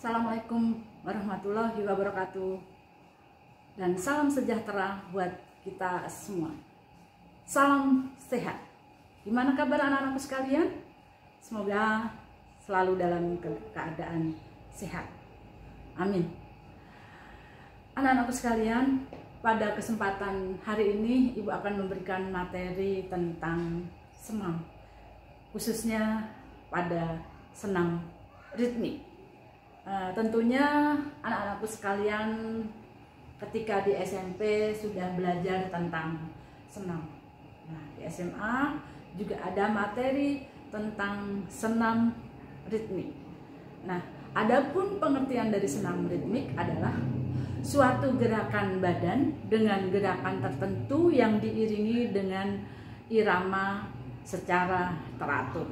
Assalamualaikum warahmatullahi wabarakatuh. Dan salam sejahtera buat kita semua. Salam sehat. Gimana kabar anak-anakku sekalian? Semoga selalu dalam keadaan sehat. Amin. Anak-anakku sekalian, pada kesempatan hari ini Ibu akan memberikan materi tentang senam, khususnya pada senam ritmik. Tentunya anak-anakku sekalian ketika di SMP sudah belajar tentang senam. Nah, di SMA juga ada materi tentang senam ritmik. Nah, adapun pengertian dari senam ritmik adalah suatu gerakan badan dengan gerakan tertentu yang diiringi dengan irama secara teratur.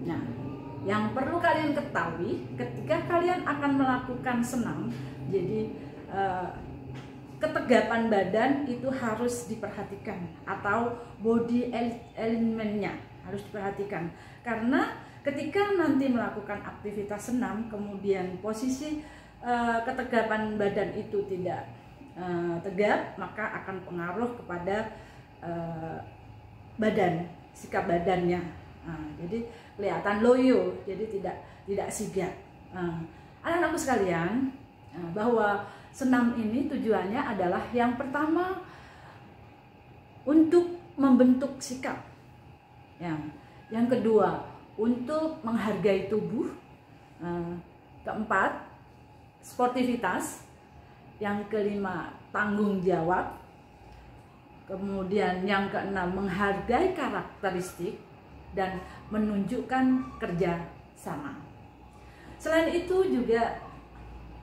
Nah, yang perlu kalian ketahui ketika kalian akan melakukan senam, jadi ketegapan badan itu harus diperhatikan, atau body elementnya harus diperhatikan, karena ketika nanti melakukan aktivitas senam kemudian posisi ketegapan badan itu tidak tegap, maka akan pengaruh kepada badan, sikap badannya. Jadi kelihatan loyo, jadi tidak sigap. Anak-anakku sekalian, bahwa senam ini tujuannya adalah yang pertama untuk membentuk sikap, yang kedua untuk menghargai tubuh, keempat sportivitas, yang kelima tanggung jawab, kemudian yang keenam menghargai karakteristik dan menunjukkan kerja sama. Selain itu juga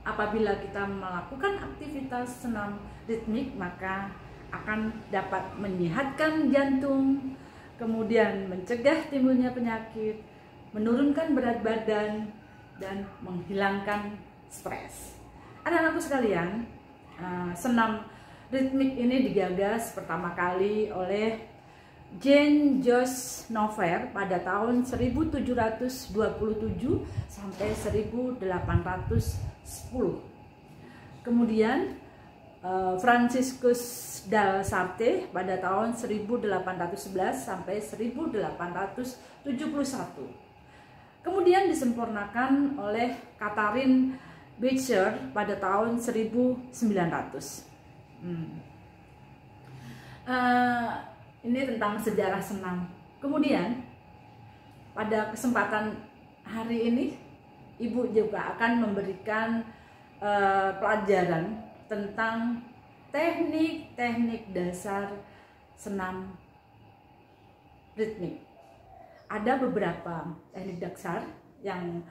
apabila kita melakukan aktivitas senam ritmik, maka akan dapat menyehatkan jantung, kemudian mencegah timbulnya penyakit, menurunkan berat badan, dan menghilangkan stres. Anak-anakku sekalian, senam ritmik ini digagas pertama kali oleh Jean-Joseph Nouvel pada tahun 1727 sampai 1810. Kemudian Franciscus de Sarte pada tahun 1811 sampai 1871. Kemudian disempurnakan oleh Catherine Beecher pada tahun 1900. Ini tentang sejarah senam. Kemudian pada kesempatan hari ini Ibu juga akan memberikan pelajaran tentang teknik-teknik dasar senam ritmik. Ada beberapa teknik dasar yang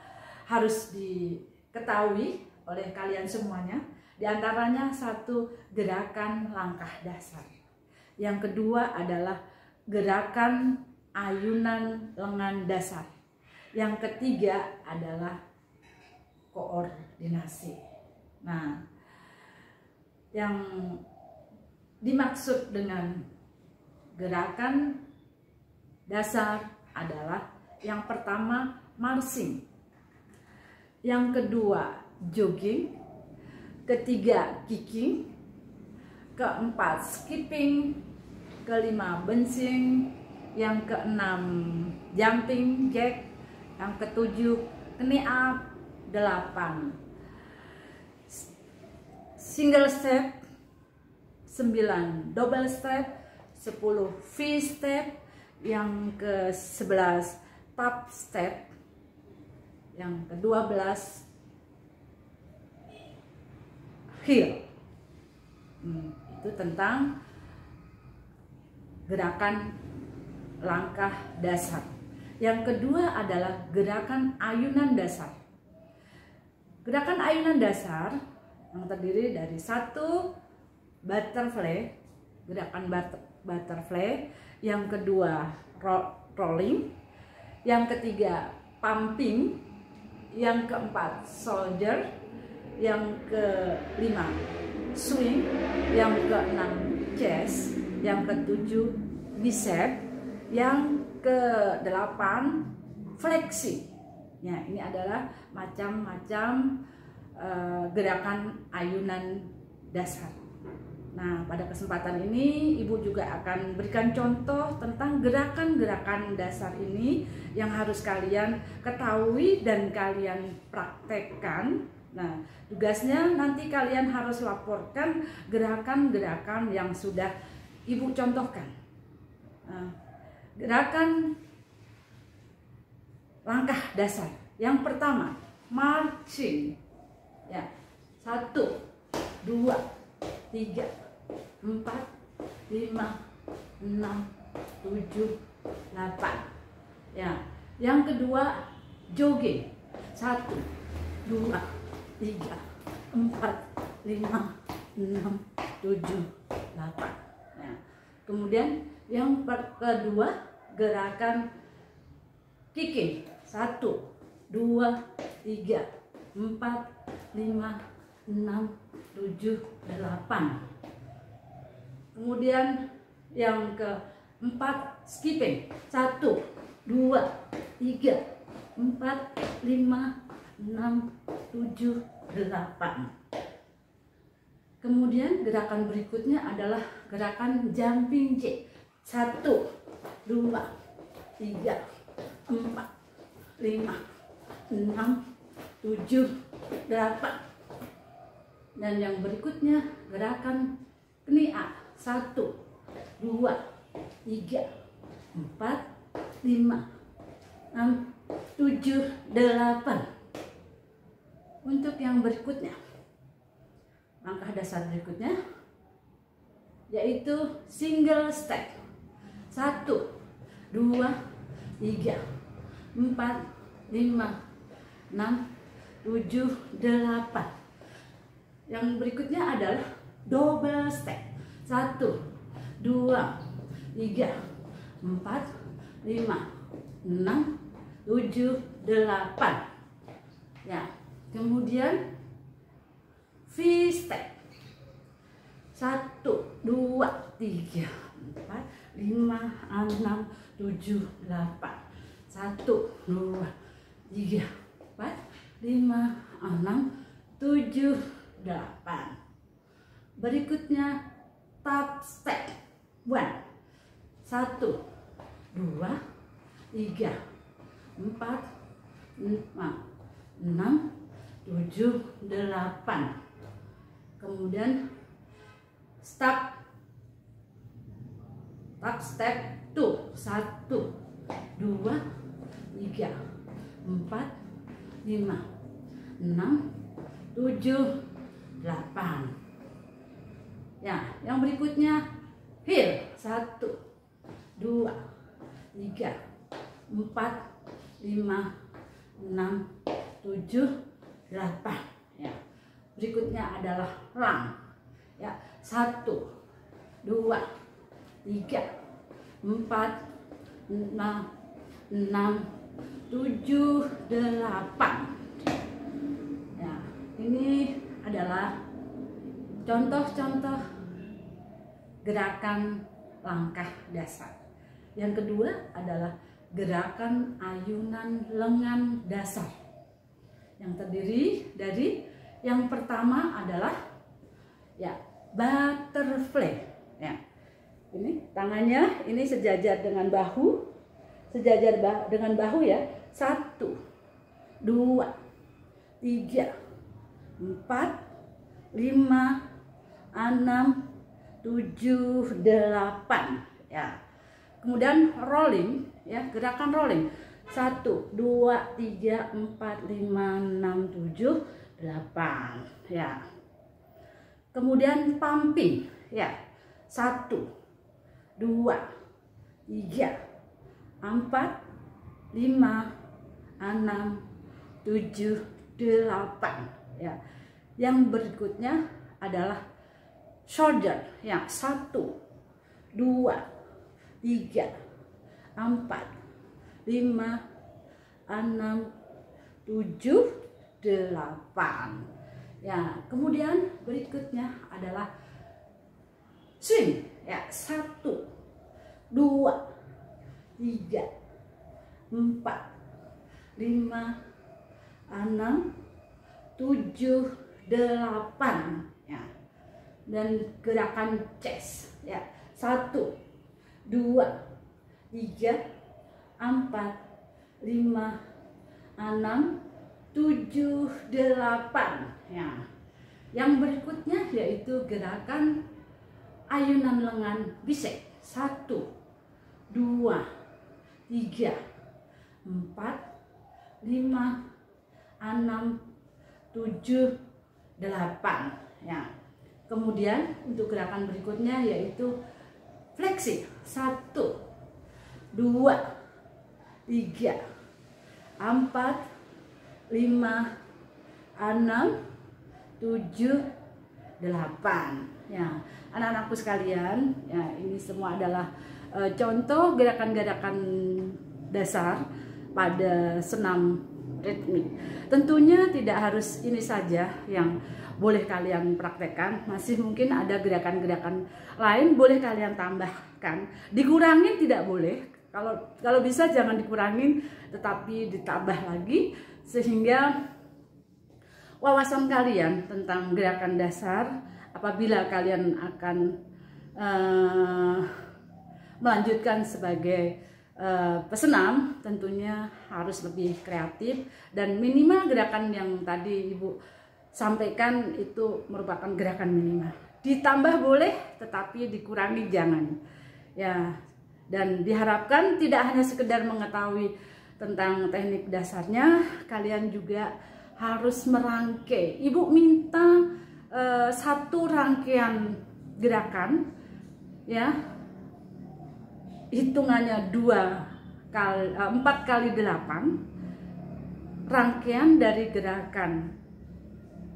harus diketahui oleh kalian semuanya. Di antaranya satu, gerakan langkah dasar. Yang kedua adalah gerakan ayunan lengan dasar. Yang ketiga adalah koordinasi. Nah, yang dimaksud dengan gerakan dasar adalah yang pertama marching, yang kedua jogging, ketiga kicking, keempat skipping, kelima bouncing, yang keenam jumping jack, yang ketujuh knee up, 8 single step, 9 double step, 10 V step, yang ke-11 top step, yang ke-12 heel. Itu tentang gerakan langkah dasar. Yang kedua adalah gerakan ayunan dasar. Gerakan ayunan dasar yang terdiri dari satu butterfly, gerakan butterfly, yang kedua rolling, yang ketiga pumping, yang keempat soldier, yang kelima swing, yang keenam chest, yang ketujuh bicep, yang ke-8 fleksi. Ya, ini adalah macam-macam gerakan ayunan dasar. Nah, pada kesempatan ini Ibu juga akan berikan contoh tentang gerakan-gerakan dasar ini yang harus kalian ketahui dan kalian praktekkan. Nah, tugasnya nanti kalian harus laporkan gerakan-gerakan yang sudah Ibu contohkan. Nah, gerakan langkah dasar yang pertama, marching. Ya, 1, 2, 3, 4, 5, 6, 7, 8. Ya, yang kedua, jogging. 1, 2, 3, 4, 5, 6, 7, 8. Ya. Kemudian yang kedua, gerakan kicking. 1, 2, 3, 4, 5, 6, 7, 8. Kemudian yang keempat, skipping. 1, 2, 3, 4, 5, 6, 7, 8. Kemudian gerakan berikutnya adalah gerakan jumping jack. 1, 2, 3, 4, 5, 6, 7, 8. Dan yang berikutnya gerakan knee up. 1, 2, 3, 4, 5, 6, 7, 8. Untuk yang berikutnya, langkah dasar berikutnya yaitu single step. 1, 2, 3, 4, 5, 6, 7, 8. Yang berikutnya adalah double step. 1, 2, 3, 4, 5, 6, 7, 8. Ya, kemudian V-step. 1, 2, 3, 4, 5, 6, 7, 8. 1, 2, 3, 4, 5, 6, 7, 8. Berikutnya top step. 1, 2, 3, 4, 5, 6, 7, 8. Kemudian step 2. 1, 2, 3, 4, 5, 6, 7, 8. Ya, yang berikutnya heel. 1, 2, 3, 4, 5, 6, 7, 8. Ya. Berikutnya adalah lang. Ya, 1, 2, 3, 4, 5, 6, 7, 8. Ya, ini adalah contoh-contoh gerakan langkah dasar. Yang kedua adalah gerakan ayunan lengan dasar, yang terdiri dari yang pertama adalah ya butterfly. Ya, ini tangannya ini sejajar dengan bahu, dengan bahu ya. 1, 2, 3, 4, 5, 6, 7, 8. Ya. Kemudian rolling, ya, gerakan rolling. 1, 2, 3, 4, 5, 6, 7, 8. Ya. Kemudian pumping, ya. 1, 2, 3, 4, 5, 6, 7, 8. Ya. Yang berikutnya adalah shoulder, ya. 1, 2, 3, 4, 5, 6, 7, 8. Ya, kemudian berikutnya adalah swing, ya. 1, 2, 3, 4, 5, 6, 7, 8 ya. Dan gerakan chest ya. 1, 2, 3, 4, 5, 6, 7, 8 ya. Yang berikutnya yaitu gerakan ayunan lengan bisek. 1, 2, 3, 4, 5, 6, 7, 8 ya. Kemudian untuk gerakan berikutnya yaitu fleksi. 1, 2, 3, 4, 5, 6, 7, 8 ya. Anak-anakku sekalian ya, ini semua adalah contoh gerakan-gerakan dasar pada senam ritmik. Tentunya tidak harus ini saja yang boleh kalian praktekkan, masih mungkin ada gerakan-gerakan lain boleh kalian tambahkan. Dikurangin tidak boleh, kalau bisa jangan dikurangin, tetapi ditambah lagi sehingga wawasan kalian tentang gerakan dasar apabila kalian akan melanjutkan sebagai pesenam tentunya harus lebih kreatif, dan minimal gerakan yang tadi Ibu sampaikan itu merupakan gerakan minimal. Ditambah boleh tetapi dikurangi jangan ya. Dan diharapkan tidak hanya sekedar mengetahui tentang teknik dasarnya, kalian juga harus merangkai. Ibu minta satu rangkaian gerakan ya, hitungannya 4 kali 8, rangkaian dari gerakan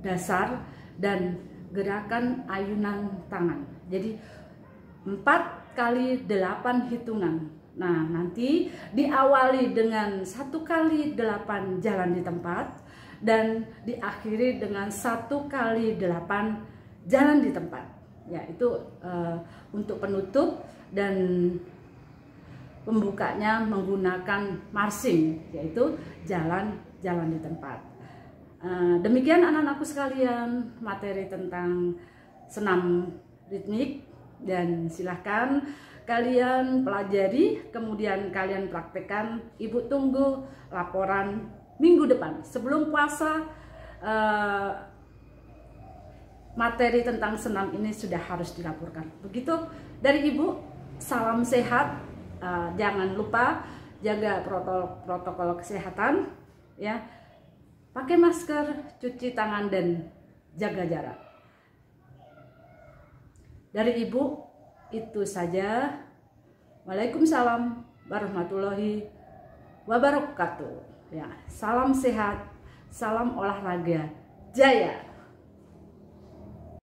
dasar dan gerakan ayunan tangan. Jadi 4 kali 8 hitungan. Nah, nanti diawali dengan 1 kali 8 jalan di tempat dan diakhiri dengan 1 kali 8 jalan di tempat. Ya, itu untuk penutup, dan pembukanya menggunakan marching, yaitu jalan-jalan di tempat. Demikian anak-anakku sekalian materi tentang senam ritmik, dan silahkan kalian pelajari, kemudian kalian praktekkan. Ibu tunggu laporan minggu depan. Sebelum puasa materi tentang senam ini sudah harus dilaporkan. Begitu dari Ibu, salam sehat. Jangan lupa jaga protokol kesehatan ya. Pakai masker, cuci tangan, dan jaga jarak. Dari Ibu itu saja. Waalaikumsalam warahmatullahi wabarakatuh. Ya, salam sehat, salam olahraga, jaya.